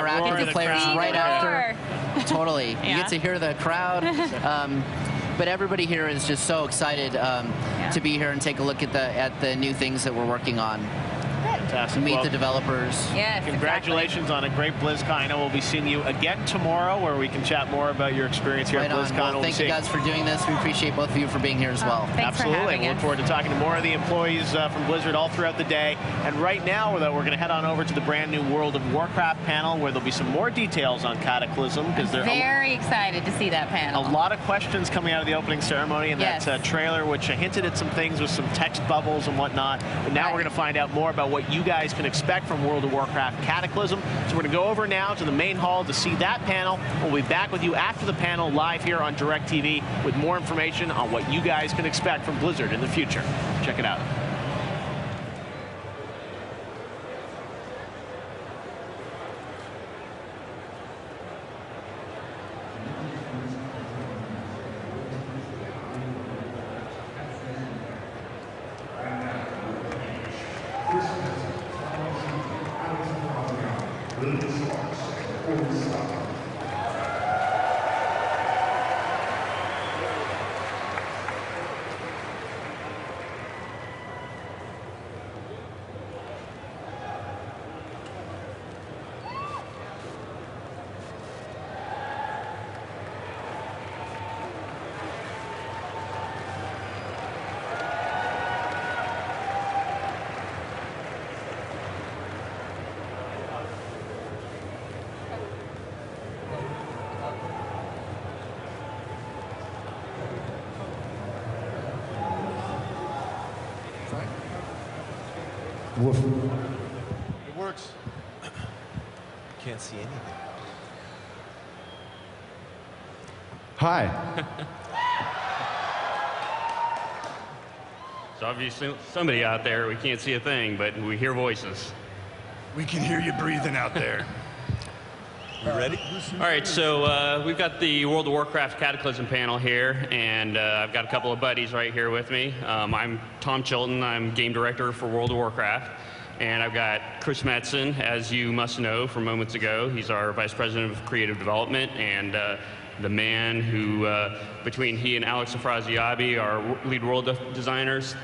interacting with the players right after. Totally. You get to hear the crowd. But everybody here is just so excited to be here and take a look at the new things that we're working on. Fantastic. Meet the developers. Yes, congratulations on a great BlizzCon. I know we'll be seeing you again tomorrow, where we can chat more about your experience here at BlizzCon. Well, thank you guys for doing this. We appreciate both of you for being here as well. Absolutely. We look forward to talking to more of the employees from Blizzard all throughout the day. And right now, we're going to head on over to the brand new World of Warcraft panel, where there'll be some more details on Cataclysm. Because they're very excited to see that panel. A lot of questions coming out of the opening ceremony and that trailer, which hinted at some things with some text bubbles and whatnot. But now we're going to find out more about what you guys can expect from World of Warcraft Cataclysm. So we're going to go over now to the main hall to see that panel. We'll be back with you after the panel live here on DirecTV with more information on what you guys can expect from Blizzard in the future. Check it out. Woof. It works. Can't see anything. Hi. So obviously somebody out there, we can't see a thing, but we hear voices. We can hear you breathing out there. You ready? All right, so we've got the World of Warcraft Cataclysm panel here, and I've got a couple of buddies right here with me. I'm Tom Chilton. I'm game director for World of Warcraft. And I've got Chris Metzen, as you must know from moments ago. He's our vice president of creative development, and the man who, between he and Alex Afraziabi, our lead world designers,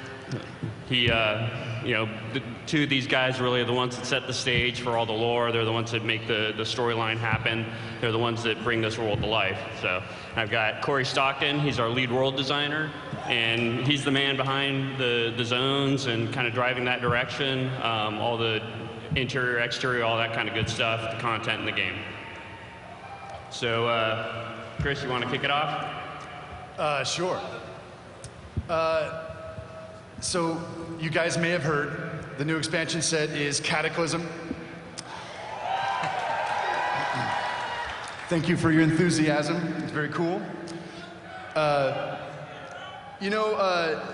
he, the two of these guys really are the ones that set the stage for all the lore. They're the ones that make the storyline happen. They're the ones that bring this world to life. So I've got Corey Stockton. He's our lead world designer, and he's the man behind the zones and kind of driving that direction, all the interior, exterior, all that kind of good stuff, the content in the game. So, Chris, you want to kick it off? Sure. So you guys may have heard the new expansion set is Cataclysm. Thank you for your enthusiasm. It's very cool.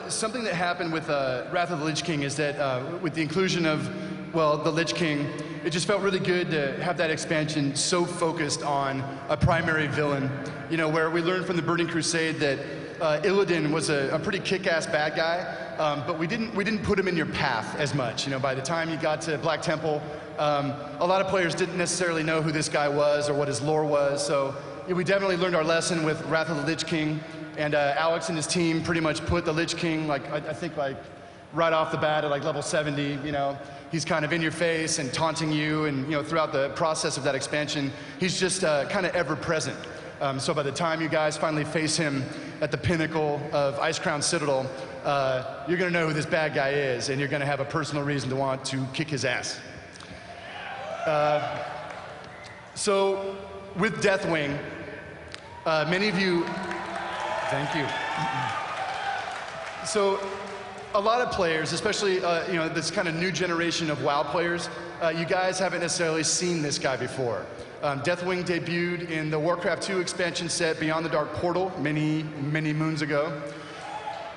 Something that happened with Wrath of the Lich King is that with the inclusion of, well, the Lich King, it just felt really good to have that expansion so focused on a primary villain. You know, where we learned from the Burning Crusade that Illidan was a pretty kick-ass bad guy, but we didn't put him in your path as much. You know, by the time you got to Black Temple, a lot of players didn't necessarily know who this guy was or what his lore was. So we definitely learned our lesson with Wrath of the Lich King, and Alex and his team pretty much put the Lich King, like I think like right off the bat at like level 70. You know, he's kind of in your face and taunting you, and throughout the process of that expansion, he's just kind of ever present. So by the time you guys finally face him at the pinnacle of Icecrown Citadel, you're going to know who this bad guy is, and you're going to have a personal reason to want to kick his ass. So with Deathwing, many of you, thank you. So a lot of players, especially this kind of new generation of WoW players, you guys haven't necessarily seen this guy before. Deathwing debuted in the Warcraft 2 expansion set Beyond the Dark Portal many, many moons ago.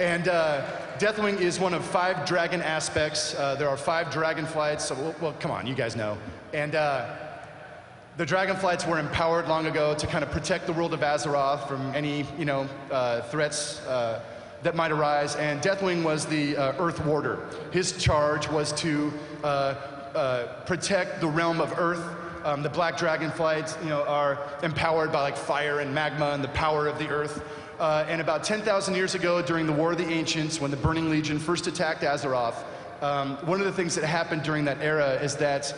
And Deathwing is one of 5 dragon aspects. There are 5 dragon flights. So, well, come on, you guys know. And the dragon flights were empowered long ago to kind of protect the world of Azeroth from any, threats that might arise. And Deathwing was the Earth Warder. His charge was to protect the realm of Earth The black dragonflies, are empowered by like fire and magma and the power of the earth. And about 10,000 years ago, during the War of the Ancients, when the Burning Legion first attacked Azeroth, one of the things that happened during that era is that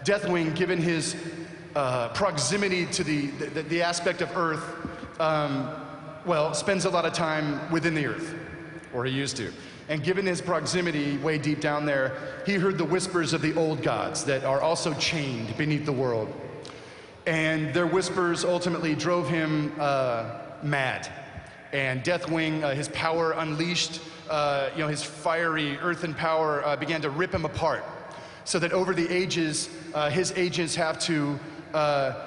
Deathwing, given his proximity to the aspect of Earth, spends a lot of time within the Earth, or he used to. And given his proximity way deep down there, he heard the whispers of the old gods that are also chained beneath the world. And their whispers ultimately drove him mad. And Deathwing, his power unleashed, his fiery earthen power began to rip him apart. So that over the ages, his agents have to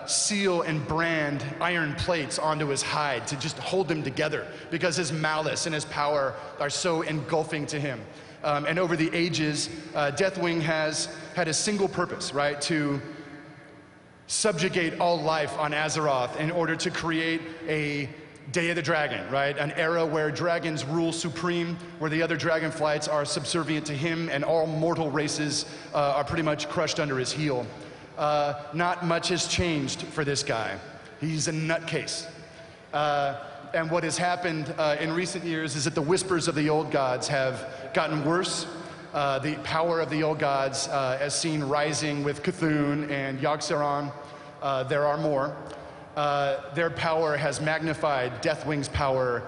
seal and brand iron plates onto his hide to just hold him together because his malice and his power are so engulfing to him. And over the ages, Deathwing has had a single purpose, right? To subjugate all life on Azeroth in order to create a Day of the Dragon, right? An era where dragons rule supreme, where the other dragonflights are subservient to him and all mortal races are pretty much crushed under his heel. Not much has changed for this guy. He's a nutcase. And what has happened in recent years is that the whispers of the old gods have gotten worse. The power of the old gods, as seen rising with Cthulhu and Yogg-Saron, there are more. Their power has magnified Deathwing's power,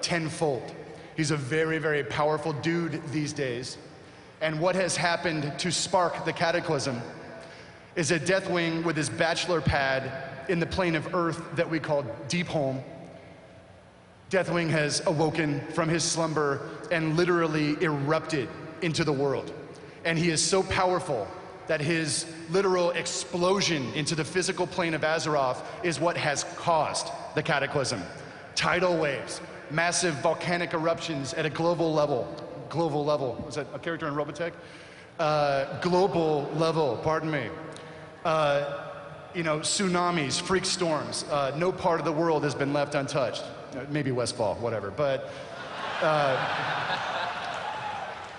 tenfold. He's a very, very powerful dude these days. And what has happened to spark the cataclysm is that Deathwing, with his bachelor pad in the plane of Earth that we call Deepholm, Deathwing has awoken from his slumber and literally erupted into the world. And he is so powerful that his literal explosion into the physical plane of Azeroth is what has caused the cataclysm. Tidal waves, massive volcanic eruptions at a global level. Global level, was that a character in Robotech? Global level, pardon me. Tsunamis, freak storms. No part of the world has been left untouched. Maybe Westfall, whatever, but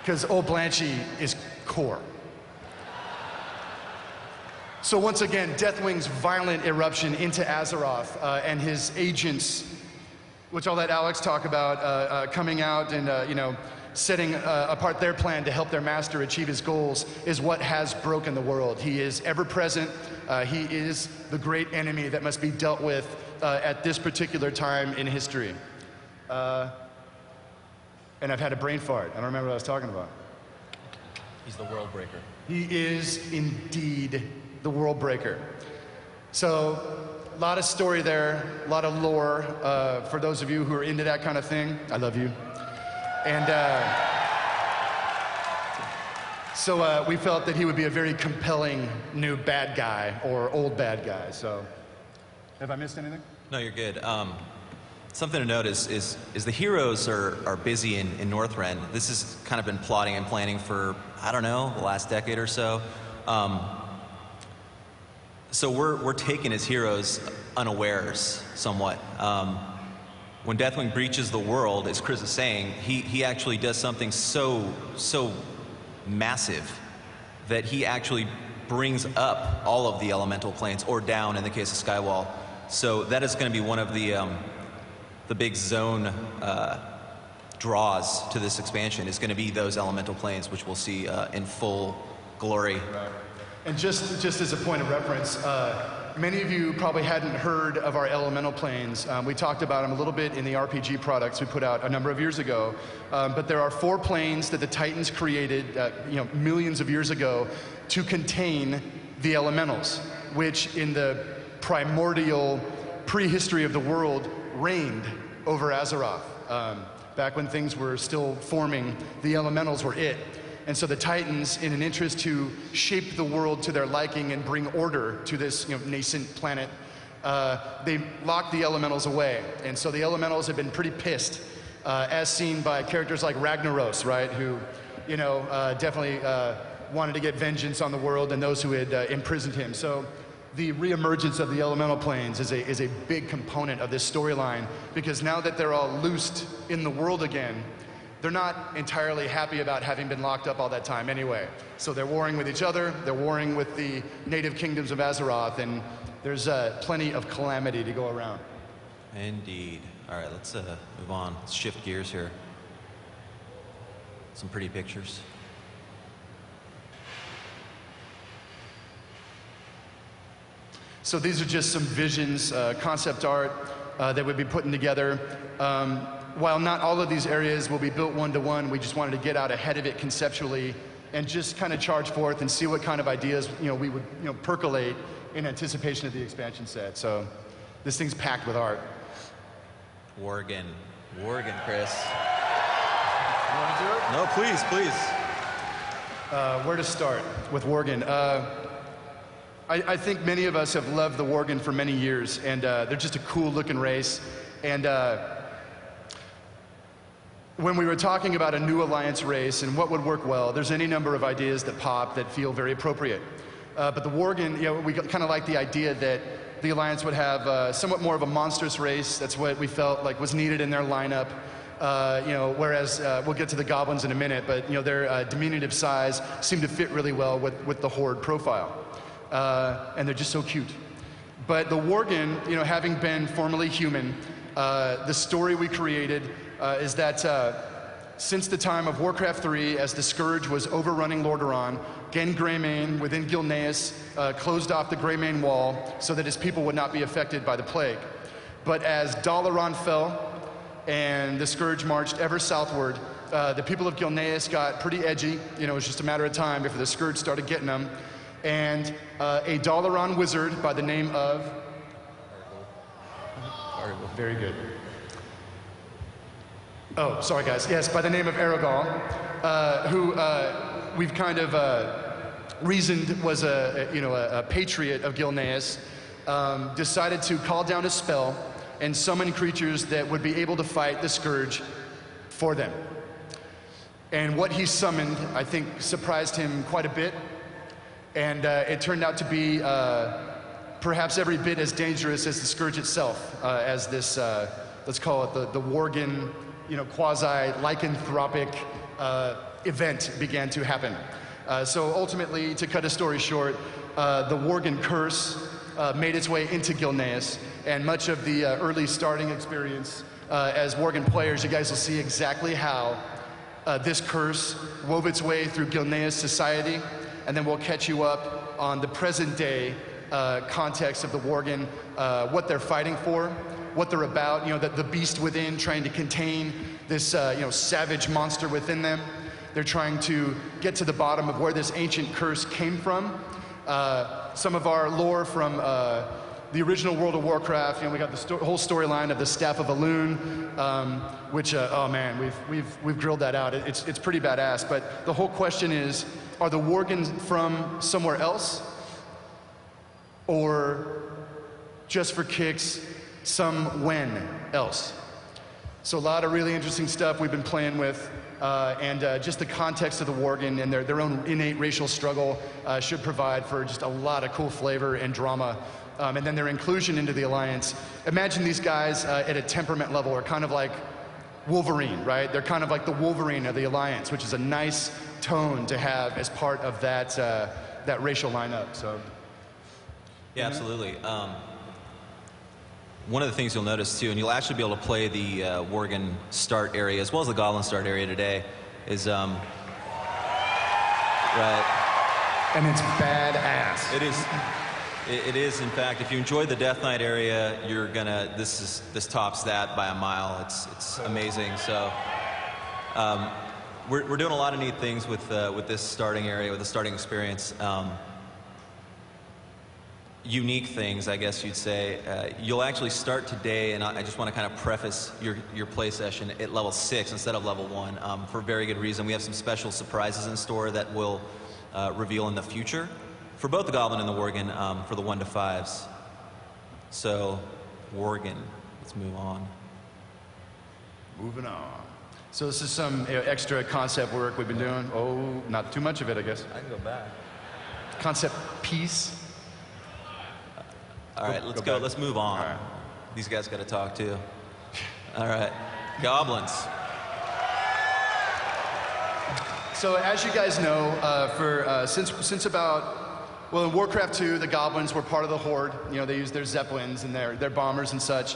because old Blanchy is core. So once again, Deathwing's violent eruption into Azeroth and his agents, which I'll let Alex talk about, coming out and setting apart their plan to help their master achieve his goals, is what has broken the world. He is ever present. He is the great enemy that must be dealt with at this particular time in history. And I've had a brain fart. I don't remember what I was talking about. He's the world breaker. He is indeed the world breaker. So, a lot of story there, a lot of lore. For those of you who are into that kind of thing, I love you. And so we felt that he would be a very compelling new bad guy or old bad guy. So, have I missed anything? No, you're good. Something to note is the heroes are busy in Northrend. This has kind of been plotting and planning for, I don't know, the last decade or so. So we're taken as heroes unawares somewhat. When Deathwing breaches the world, as Chris is saying, he actually does something so massive that he actually brings up all of the elemental planes, or down in the case of Skywall. So that is going to be one of the big zone draws to this expansion, is going to be those elemental planes, which we'll see in full glory. Right. And just as a point of reference, many of you probably hadn't heard of our elemental planes. We talked about them a little bit in the RPG products we put out a number of years ago. But there are 4 planes that the Titans created, millions of years ago, to contain the elementals, which in the primordial prehistory of the world reigned over Azeroth. Back when things were still forming, the elementals were it. And so the Titans, in an interest to shape the world to their liking and bring order to this nascent planet, they locked the elementals away. And so the elementals have been pretty pissed, as seen by characters like Ragnaros, right, who definitely wanted to get vengeance on the world and those who had imprisoned him. So the reemergence of the elemental planes is a big component of this storyline, because now that they're all loosed in the world again, they're not entirely happy about having been locked up all that time anyway. So they're warring with each other, they're warring with the native kingdoms of Azeroth, and there's plenty of calamity to go around. Indeed. All right, let's move on. Let's shift gears here. Some pretty pictures. So these are just some visions, concept art that we'll be putting together. While not all of these areas will be built one-to-one, we just wanted to get out ahead of it conceptually and just kind of charge forth and see what kind of ideas we would percolate in anticipation of the expansion set. So this thing's packed with art. Worgen, Chris. You want to do it? No, please. Where to start with Worgen? I think many of us have loved the Worgen for many years, and they're just a cool-looking race. And when we were talking about a new Alliance race and what would work well, there's any number of ideas that pop that feel very appropriate. But the Worgen, we kind of like the idea that the Alliance would have somewhat more of a monstrous race. That's what we felt like was needed in their lineup. Whereas we'll get to the goblins in a minute, but their diminutive size seemed to fit really well with the Horde profile. And they're just so cute. But the Worgen, having been formerly human, the story we created is that since the time of Warcraft 3, as the Scourge was overrunning Lordaeron, Gen Greymane within Gilneas closed off the Greymane wall so that his people would not be affected by the plague. But as Dalaran fell and the Scourge marched ever southward, the people of Gilneas got pretty edgy. It was just a matter of time before the Scourge started getting them. And a Dalaran wizard by the name of... Very good. Oh, sorry guys. Yes, by the name of Aragorn, who we've kind of reasoned was a patriot of Gilneas, decided to call down a spell and summon creatures that would be able to fight the Scourge for them. And what he summoned, I think, surprised him quite a bit. And it turned out to be perhaps every bit as dangerous as the Scourge itself, as this, let's call it the Worgen, quasi-lycanthropic event began to happen. So ultimately, to cut a story short, the Worgen curse made its way into Gilneas, and much of the early starting experience as Worgen players, you guys will see exactly how this curse wove its way through Gilneas society, and then we'll catch you up on the present day context of the Worgen, what they're fighting for, what they're about, the beast within trying to contain this savage monster within them. They're trying to get to the bottom of where this ancient curse came from. Some of our lore from the original World of Warcraft, we got the whole storyline of the Staff of Elune, which, oh man, we've grilled that out. It's pretty badass, but the whole question is, are the Worgen from somewhere else? Or just for kicks, somewhen else? So a lot of really interesting stuff we've been playing with, and just the context of the Worgen and their own innate racial struggle should provide for just a lot of cool flavor and drama. And then their inclusion into the Alliance. Imagine these guys at a temperament level are kind of like Wolverine, right? They're kind of like the Wolverine of the Alliance, which is a nice tone to have as part of that, that racial lineup. So. Yeah, absolutely. One of the things you'll notice too, and you'll actually be able to play the Worgen start area as well as the Goblin start area today, is right. And it's badass. It is. It is. In fact, if you enjoyed the Death Knight area, you're gonna. This tops that by a mile. It's amazing. So. We're doing a lot of neat things with this starting area, with the starting experience. Unique things, I guess you'd say. You'll actually start today, and I just want to kind of preface your play session at level 6 instead of level 1 for a very good reason. We have some special surprises in store that we'll reveal in the future for both the Goblin and the Worgen for the 1 to 5s. So, Worgen, let's move on. Moving on. So this is some extra concept work we've been doing. Oh, not too much of it, I guess. I can go back. Concept piece. All right, let's go. Let's move on. All right. These guys got to talk too. All right, Goblins. So as you guys know, since about, well, in Warcraft 2, the goblins were part of the Horde. You know, they used their zeppelins and their bombers and such.